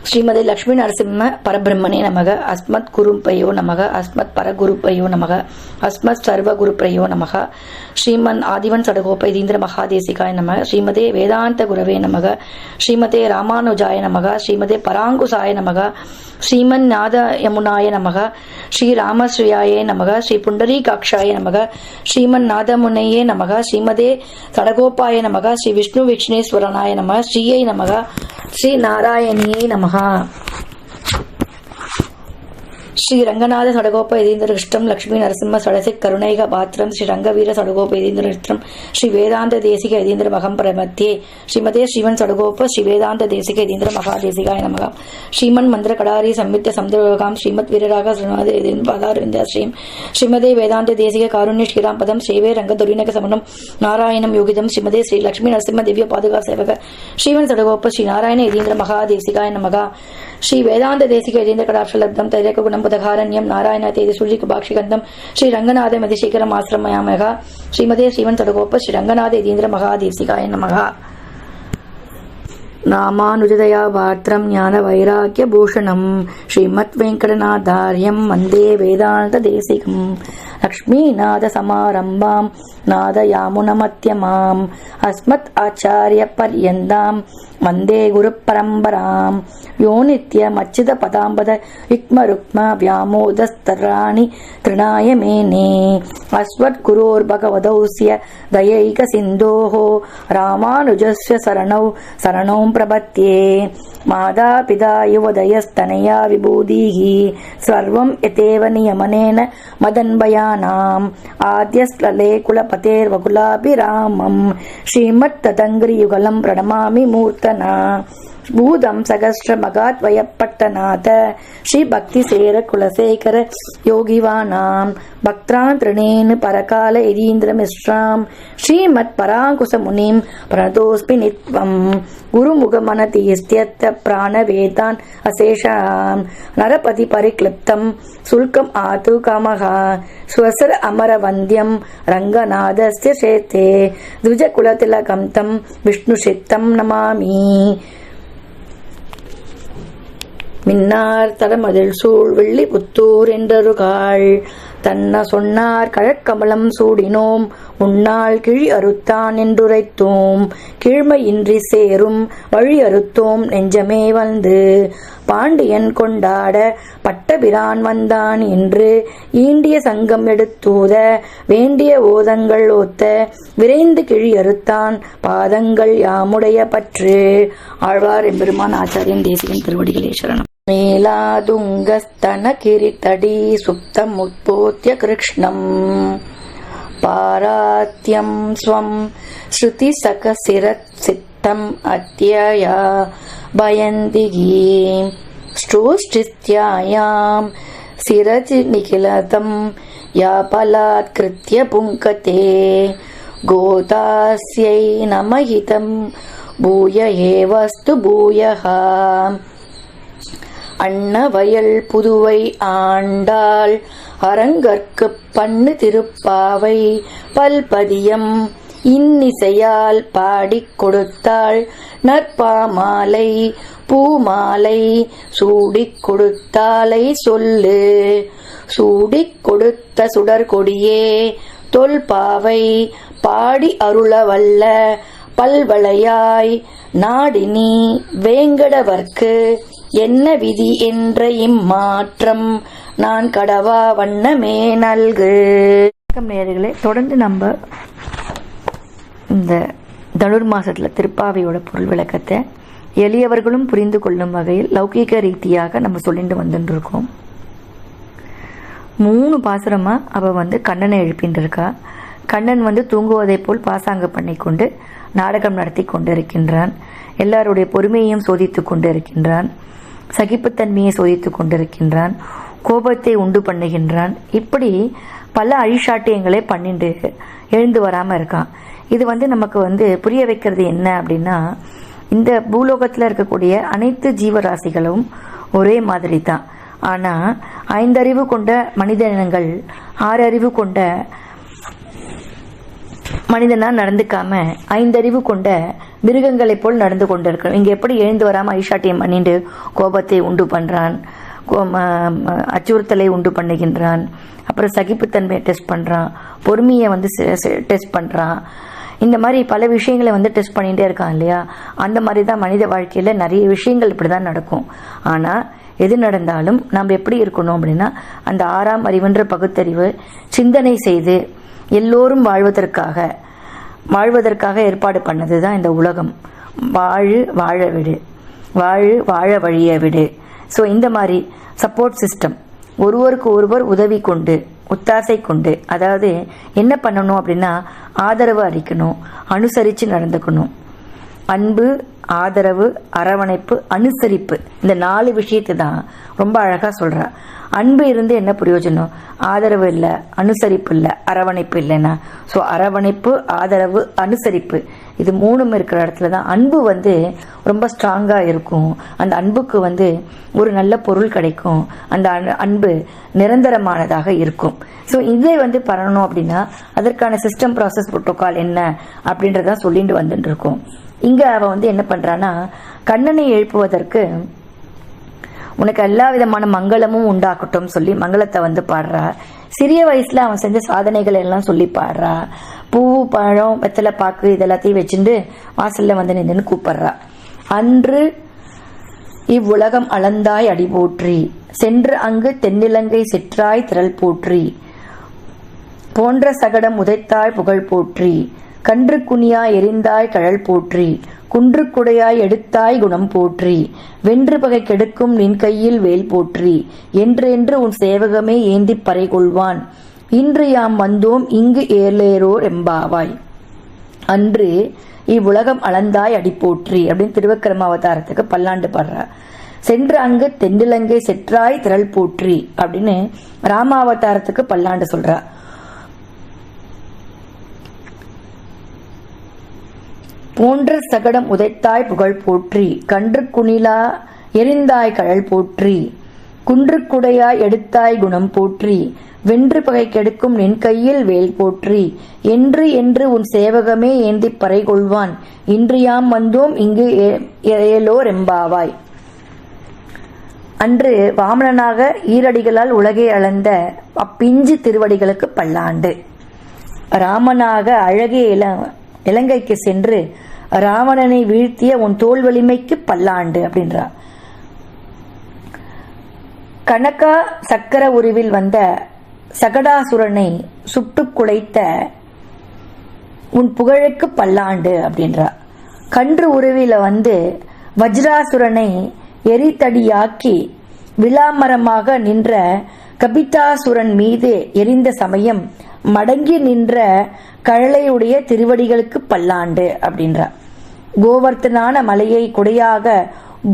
ஸ்ரீமதி லக்ஷ்மி நரசிம்ம பரபிரம்மனே நமக. அஸ்மத் குருப்பையோ நமக. அஸ்மத் பரகுருப்பையோ நமக. அஸ்மத் சர்வகுருப்பையோ நமக. ஸ்ரீமன் ஆதிவன் சடகோபைதீந்திர மகாதேசிகாய நமக. ஸ்ரீமதே வேதாந்த குரவே நமக. ஸ்ரீமதே ராமானுஜாய நமக. ஸ்ரீமதே பராங்குசாய நமக. ஸ்ரீமன் நாத யமுனாய நமக. ஸ்ரீ ராமஸ்ரீயாயே நமக. ஸ்ரீ புண்டரீகாட்சாய நமக. ஸ்ரீமன் நாதமுனையே நமக. ஸ்ரீமதே சடகோபாய நமக. ஸ்ரீ விஷ்ணு விக்ஷ்ணேஸ்வரனாய நமக. ஸ்ரீயை நமக. ஸ்ரீ நாராயணியை நமக. ஸ்ரீ ரங்கநாத சடகோப யதீந்திர கிருஷ்ணம் லக்ஷ்மி நரசிம்ம சடசிக் கருணைக பாத்திரம் ஸ்ரீ ரங்கவீர சடகோப யதீந்திர நிறுத்தம் ஸ்ரீ வேதாந்த தேசிக யதீந்திர மகம் பிரமத்தியே ஸ்ரீமதே ஸ்ரீமன் சடகோப ஸ்ரீ வேதாந்த தேசிக யதீந்திர மகாதேசிகாய நமக. ஸ்ரீமன் மந்திர கடாரி சம்யுக்த சமுதிரகாம் ஸ்ரீமத் வீரராக ஸ்ரீமதே பாதாரவிந்தா ஸ்ரீம் ஸ்ரீமதே வேதாந்த தேசிக காருண்ய ஸ்ரீராம் பதம் சேவே ரங்க துரிநக சமனம் நாராயணம் யோகிதம் ஸ்ரீமதே ஸ்ரீ லக்ஷ்மி நரசிம்ம திவ்ய பாதுகா சேவக ஸ்ரீமன் சடகோப ஸ்ரீ நாராயண யதீந்திர மகாதேசிகாய நமக. ஸ்ரீ வேதாந்த தேசிக யதீந்திர கடாட்சலப்தம் தைரக குணம் புதகாரண்யம் நாராயண தேதி சுருஜிக்கு பாக்ஷிகந்தம் ஸ்ரீ ரங்கநாத மதிசேகரம் ஆசிரமயாமக. ஸ்ரீமதே ஸ்ரீமன் சடகோப ஸ்ரீ ரங்கநாத யதீந்திர மகாதேசிகாய நமக. ராமானுஜதயா பாத்திரம் ஞான வைராக்கிய பூஷணம் ஸ்ரீமத் வெங்கடநாதாரியம் வந்தே வேதாந்த தேசிகம் லக்ஷ்மீநாத சமாரம்பாம் நாத யாமுனமத்யமாம் அஸ்மத் ஆச்சாரிய பர்யந்தாம் வந்தே குரு பரம்பராம் யோ நித்யம் அச்சித பதாம்பத யுக்ம ருக்ம வியாமோதஸ்தராணி திருநாய மேனே அஸ்வத் குரோர் பகவதௌஸ்ய தயைக சிந்தோஹோ ராமானுஜஸ்ய சரணௌ பிரபத்யே மாதா பிதா யுவதயஸ்தனயா விபூதிஹி சர்வம் யதேவ நியமனேன மதன்பயானாம் ஆத்யஸ்லலே குலபதேர்வகுலாபிராமம் ஸ்ரீமத் ததங்கிரி யுகலம் பிரணமாமி மூர்த்தனா பூதம் சகஸ்ர மகாத்வயப்பட்டநாத ஸ்ரீ பக்தி சேர குலசேகர யோகிவானாம் பக்திரான் திருணேனு பரகால யதீந்திர மிஸ்ராம் ஸ்ரீமத் பராங்குச முனிம் பிரணதோஸ்மி நித்வம் குருமுகமனதீஸ்த்யத்த பிராணவேதான் அசேஷாம் நரபதி பரிக்ளிப்தம் சுல்கம் ஆது காமஹா ஸ்வசர அமர வந்தியம் ரங்கநாதஸ்ய சேத்தே துஜ குலதிலகம் தம் விஷ்ணு சித்தம் நமாமி. மின்னார் தடமதில் சூழ் வெள்ளி புத்தூர் என்றருகாள் தன்ன சொன்னார் கழற்கமலம் சூடினோம் உன்னால் கிழி அறுத்தான் என்றுரைத்தோம் கீழ்மையின்றி சேரும் வழி அறுத்தோம் நெஞ்சமே வந்து பாண்டியன் கொண்டாட பட்டபிரான் வந்தான் என்று ஈண்டிய சங்கம் எடுத்தூத வேண்டிய ஓதங்கள் ஓத்த விரைந்து கிழி அறுத்தான் பாதங்கள் யாமுடைய பற்று. ஆழ்வார் எம்பெருமான் ஆச்சாரியன் தேசிகன் திருவடிகளே சரணம். மேலாதுங்கஸ்தன கிரிதடி சுப்தம் உத்போத்ய கிருஷ்ணம் பாராத்யம் ஸ்வம் ஸ்ருதி சகசிரத் சித்தம் அத்யயா பயந்திகி ஸ்ரோஷ்டிஸ்த்யாயாம் சிரஜி நிகிலதம் யாபலாத் கிருத்ய புங்கதே கோதாஸ்யை நமஹிதம் பூய ஏவஸ்து பூயஹ. அன்னவயல் புதுவை ஆண்டாள் அரங்கற்கு பண்ணு திருப்பாவை பல்பதியம் இன்னிசையால் பாடிக் கொடுத்தாள் நற்பாமாலை பூமாலை சூடிக் கொடுத்தாலை சொல்லு சூடிக் கொடுத்த சுடர்கொடியே தொல்பாவை பாடி அருளவல்ல பல்வளையாய் நாடினி வேங்கடவர்க்கு என்ன விதி என்ற இம்மாற்றம் நான் கடவா வண்ணமே நல்கு. நேயர்களே, தொடர்ந்து நம்ம இந்த தனுர் மாசத்துல திருப்பாவையோட பொருள் விளக்கத்தை எளியவர்களும் புரிந்து கொள்ளும் வகையில் லௌகீக ரீதியாக நம்ம சொல்லிட்டு வந்துட்டு இருக்கோம். 3 பாசுரமா அவ கண்ணனை எழுப்பின்னு இருக்கா. கண்ணன் தூங்குவதை போல் பாசாங்க பண்ணி கொண்டு நாடகம் நடத்தி கொண்டிருக்கின்றான். எல்லாருடைய பொறுமையையும் சோதித்து கொண்டிருக்கின்றான். சகிப்புத்தன்மையை சோதித்து கொண்டிருக்கின்றான். கோபத்தை உண்டு பண்ணுகின்றான். இப்படி பல அழிஷாட்டியங்களை பண்ணிட்டு எழுந்து வராம இருக்கான். இது நமக்கு புரிய வைக்கிறது என்ன அப்படின்னா, இந்த பூலோகத்துல இருக்கக்கூடிய அனைத்து ஜீவராசிகளும் ஒரே மாதிரி தான். ஆனா 5 அறிவு கொண்ட மனித இனங்கள் 6 அறிவு கொண்ட மனிதனா நடந்துக்காம ஐந்தறிவு கொண்ட மிருகங்களைப் போல் நடந்து கொண்டிருக்கிறோம். இங்கே எப்படி எழுந்து வராமல் ஐஷாட்டியம் பண்ணிட்டு கோபத்தை உண்டு பண்ணுறான், அச்சுறுத்தலை உண்டு பண்ணுகின்றான், அப்புறம் சகிப்புத்தன்மையை டெஸ்ட் பண்ணுறான், பொறுமையை வந்து டெஸ்ட் பண்ணுறான். இந்த மாதிரி பல விஷயங்களை வந்து டெஸ்ட் பண்ணிகிட்டே இருக்கான் இல்லையா? அந்த மாதிரி தான் மனித வாழ்க்கையில் நிறைய விஷயங்கள் இப்படி தான் நடக்கும். ஆனால் எது நடந்தாலும் நாம் எப்படி இருக்கணும் அப்படின்னா, அந்த 6ஆம் அறிவுன்ற பகுத்தறிவு சிந்தனை செய்து எல்லோரும் வாழ்வதற்காக ஏற்பாடு பண்ணது தான் இந்த உலகம். வாழ விடு, வாழ வழிய விடு. ஸோ இந்த மாதிரி சப்போர்ட் சிஸ்டம், ஒருவருக்கு ஒருவர் உதவி கொண்டு ஒத்தாசை கொண்டு, அதாவது என்ன பண்ணணும் அப்படின்னா ஆதரவு அளிக்கணும், அனுசரித்து நடந்துக்கணும். அன்பு, ஆதரவு, அரவணைப்பு, அனுசரிப்பு, இந்த 4 விஷயத்தை தான் ரொம்ப அழகாக சொல்கிறா. அன்பு இருந்து என்ன பிரயோஜனம்? ஆதரவு இல்லை, அனுசரிப்பு இல்லை, அரவணைப்பு இல்லைன்னா. ஸோ அரவணைப்பு, ஆதரவு, அனுசரிப்பு, இது 3ம் இருக்கிற இடத்துல தான் அன்பு வந்து ரொம்ப ஸ்ட்ராங்காக இருக்கும். அந்த அன்புக்கு வந்து ஒரு நல்ல பொருள் கிடைக்கும். அந்த அன்பு நிரந்தரமானதாக இருக்கும். ஸோ இதை வந்து பண்ணணும் அப்படின்னா அதற்கான சிஸ்டம், ப்ராசஸ், புரோட்டோகால் என்ன அப்படின்றதான் சொல்லிட்டு வந்துட்டு இருக்கோம். இங்கே அவள் வந்து என்ன பண்ணுறான்னா, கண்ணனை எழுப்புவதற்கு உனக்கு எல்லா விதமான மங்களமும் உண்டாக்கட்டும் சொல்லி மங்களத்தை வந்து பாடுறா. சிறிய வயசுல அவன் செஞ்ச சாதனைகள் எல்லாம் சொல்லி பாடுறா. பூ, பழம், வெத்தலை பாக்கு இதெல்லாத்தையும் வச்சுட்டு வாசல்ல வந்து நின்று கூப்பிடுறா. அன்று இவ்வுலகம் அளந்தாய் அடி போற்றி, சென்று அங்கு தென்னிலங்கை செற்றாய் திரள் போற்றி, போன்ற சகடம் உதைத்தாய் புகழ் போற்றி, கன்று குனியாய் எரிந்தாய் கழல் போற்றி, குன்று குடையாய் எடுத்தாய் குணம் போற்றி, வென்று பகை கெடுக்கும் நின் கையில் வேல் போற்றி, என்றென்று உன் சேவகமே ஏந்தி பறை கொள்வான், இன்று யாம் வந்தோம் இங்கு ஏலேரோர் எம்பாவாய். அன்று இவ்வுலகம் அளந்தாய் அடி போற்றி அப்படின்னு திருவக்கிரம அவதாரத்துக்கு பல்லாண்டு பாடுறார். சென்று அங்கு தென்னிலங்கை செற்றாய் திரள் போற்றி அப்படின்னு ராமாவதாரத்துக்கு பல்லாண்டு சொல்றார். போன்ற சகடம் உதைத்தாய் புகழ் போற்றி, கன்று குனிலா எரிந்தாய் கழல் போற்றி, குன்று குடையாய் எடுத்தாய் குணம் போற்றி, வென்று பகை கெடுக்கும் நின் கையில் வேல் போற்றி, என்று உன் சேவகமே ஏந்தி பறை கொள்வான், இன்று யாம் வந்தோம் இங்கு ஏலோர் எம்பாவாய். அன்று வாமனனாக ஈரடிகளால் உலகை அளந்த அப்பிஞ்சு திருவடிகளுக்கு பல்லாண்டு. ராமனாக அழகிய இலங்கைக்கு சென்று ராவணனை வீழ்த்திய உன் தோல் வலிமைக்கு பல்லாண்டு அப்படின்றா. கனகா சக்கர உருவில் வந்த சகடாசுரனை சுட்டு குலைத்த உன் புகழுக்கு பல்லாண்டு அப்படின்றா. கன்று உருவில வந்து வஜ்ராசுரனை எரித்தடியாக்கி விளாமரமாக நின்ற கபிதாசுரன் மீது எரிந்த சமயம் மடங்கி நின்ற கழலையுடைய திருவடிகளுக்கு பல்லாண்டு அப்படின்றா. கோவர்த்தனான மலையை கொடையாக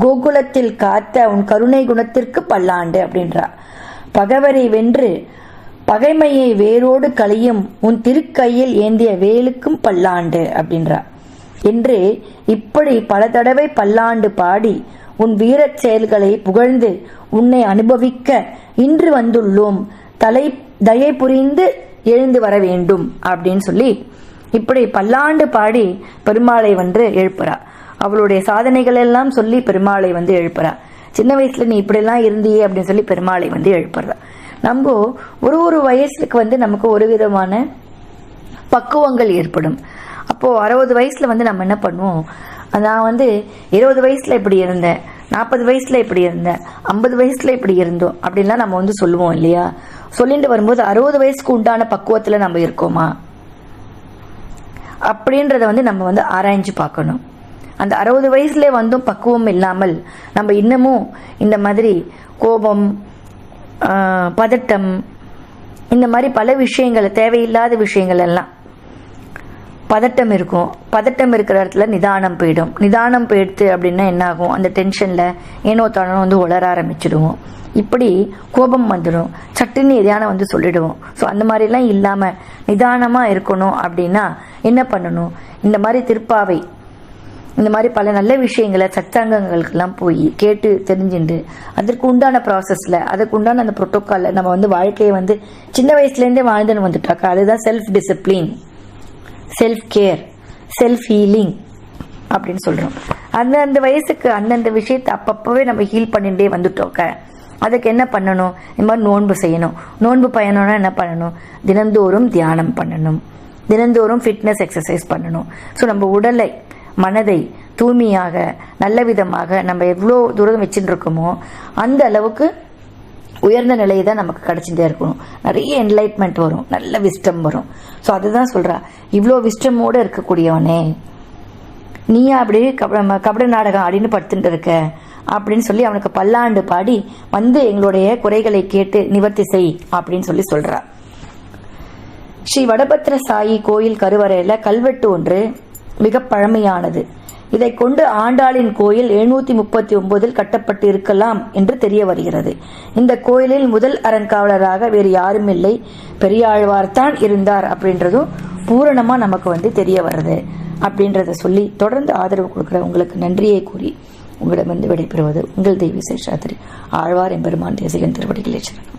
கோகுலத்தில் காத்த உன் கருணை குணத்திற்கு பல்லாண்டு அப்படின்றா. பகவரை வென்று பகைமையை வேரோடு களையும் உன் திருக்கையில் ஏந்திய வேலுக்கும் பல்லாண்டு அப்படின்றா. என்று இப்படி பல தடவை பல்லாண்டு பாடி உன் வீரச் செயல்களை புகழ்ந்து உன்னை அனுபவிக்க இன்று வந்துள்ளோம், தயை புரிந்து எழுந்து வர வேண்டும் அப்படின்னு சொல்லி இப்படி பல்லாண்டு பாடி பெருமாளை வந்து எழுப்புறா. அவளுடைய சாதனைகள் எல்லாம் சொல்லி பெருமாளை வந்து எழுப்புறா. சின்ன வயசுல நீ இப்படிலாம் இருந்தியே அப்படின்னு சொல்லி பெருமாளை வந்து எழுப்புறா. நம்ம ஒரு வயசுக்கு வந்து நமக்கு ஒரு விதமான பக்குவங்கள் ஏற்படும். அப்போ 60 வயசுல வந்து நம்ம என்ன பண்ணுவோம், நான் வந்து 20 வயசுல இப்படி இருந்தேன், 40 வயசுல இப்படி இருந்தேன், 50 வயசுல இப்படி இருந்தோம் அப்படின்லாம் நம்ம வந்து சொல்லுவோம் இல்லையா? சொல்லிட்டு வரும்போது 60 வயசுக்கு உண்டான பக்குவத்துல நம்ம இருக்கோமா அப்படின்றத வந்து நம்ம வந்து ஆராய்ஞ்சு பார்க்கணும். அந்த 60 வயசுல வந்தும் பக்குவம் இல்லாமல் நம்ம இன்னமும் இந்த மாதிரி கோபம், பதட்டம், இந்த மாதிரி பல விஷயங்கள், தேவையில்லாத விஷயங்கள் எல்லாம் பதட்டம் இருக்கும். பதட்டம் இருக்கிற இடத்துல நிதானம் போயிடும். நிதானம் போயிடுத்து அப்படின்னா என்ன ஆகும், அந்த டென்ஷன்ல ஏனோ தானோ வந்து உளர ஆரம்பிச்சிடுவோம். இப்படி கோபம் வந்துடும், சட்டுன்னு எதையான வந்து சொல்லிடுவோம். ஸோ அந்த மாதிரிலாம் இல்லாமல் நிதானமாக இருக்கணும் அப்படின்னா என்ன பண்ணணும், இந்த மாதிரி திருப்பாவை, இந்த மாதிரி பல நல்ல விஷயங்களை சத்சங்கங்களுக்கெல்லாம் போய் கேட்டு தெரிஞ்சுட்டு அதற்கு உண்டான ப்ராசஸில், அதுக்கு உண்டான அந்த ப்ரோட்டோக்காலில் நம்ம வந்து வாழ்க்கையை வந்து சின்ன வயசுலேருந்தே வாழ்ந்துன்னு வந்துட்டாக்கா அதுதான் self discipline. Self care, self healing அப்படின்னு சொல்கிறோம். அந்தந்த வயசுக்கு அந்தந்த விஷயத்தை அப்பப்போவே நம்ம ஹீல் பண்ணிகிட்டே வந்துட்டோக்க அதுக்கு என்ன பண்ணணும்? இந்த மாதிரி நோன்பு செய்யணும். நோன்பு பயணம்னா என்ன பண்ணணும்? தினந்தோறும் தியானம் பண்ணணும், தினந்தோறும் ஃபிட்னஸ் எக்ஸசைஸ் பண்ணணும். ஸோ நம்ம உடலை மனதை தூய்மையாக நல்ல விதமாக நம்ம எவ்வளோ தூரம் வச்சுட்டு இருக்கோமோ அந்த அளவுக்கு உயர்ந்த நிலை தான் நமக்கு கிடைச்சிட்டே இருக்கணும். நிறைய என்லைட்மெண்ட் வரும், நல்ல விஸ்டம் வரும். ஸோ அதுதான் சொல்கிறா, இவ்வளோ விஸ்டமோடு இருக்கக்கூடியவனே நீயா அப்படியே கபட நாடகம் அப்படின்னு படுத்துட்டு இருக்க அப்படின்னு சொல்லி அவனுக்கு பல்லாண்டு பாடி வந்து எங்களுடைய குறைகளை கேட்டு நிவர்த்தி செய் அப்படின்னு சொல்லி சொல்றா. ஸ்ரீ வடபத்திர சாயி கோயில் கருவறையில கல்வெட்டு ஒன்று மிக பழமையானது. இதை கொண்டு ஆண்டாளின் கோயில் 739 கட்டப்பட்டு இருக்கலாம் என்று தெரிய வருகிறது. இந்த கோயிலில் முதல் அறங்காவலராக வேறு யாரும் இல்லை, பெரியாழ்வார்தான் இருந்தார் அப்படின்றதும் பூரணமா நமக்கு தெரிய வருது அப்படின்றத சொல்லி தொடர்ந்து ஆதரவு கொடுக்குற உங்களுக்கு நன்றியை கூறி உங்களிடமிருந்து விடைபெறுவது உங்கள் தெய்வ சேஷாத்திரி ஆழ்வார் எம்பெருமான் தேசிகன் திருவடிகளே சரணம்.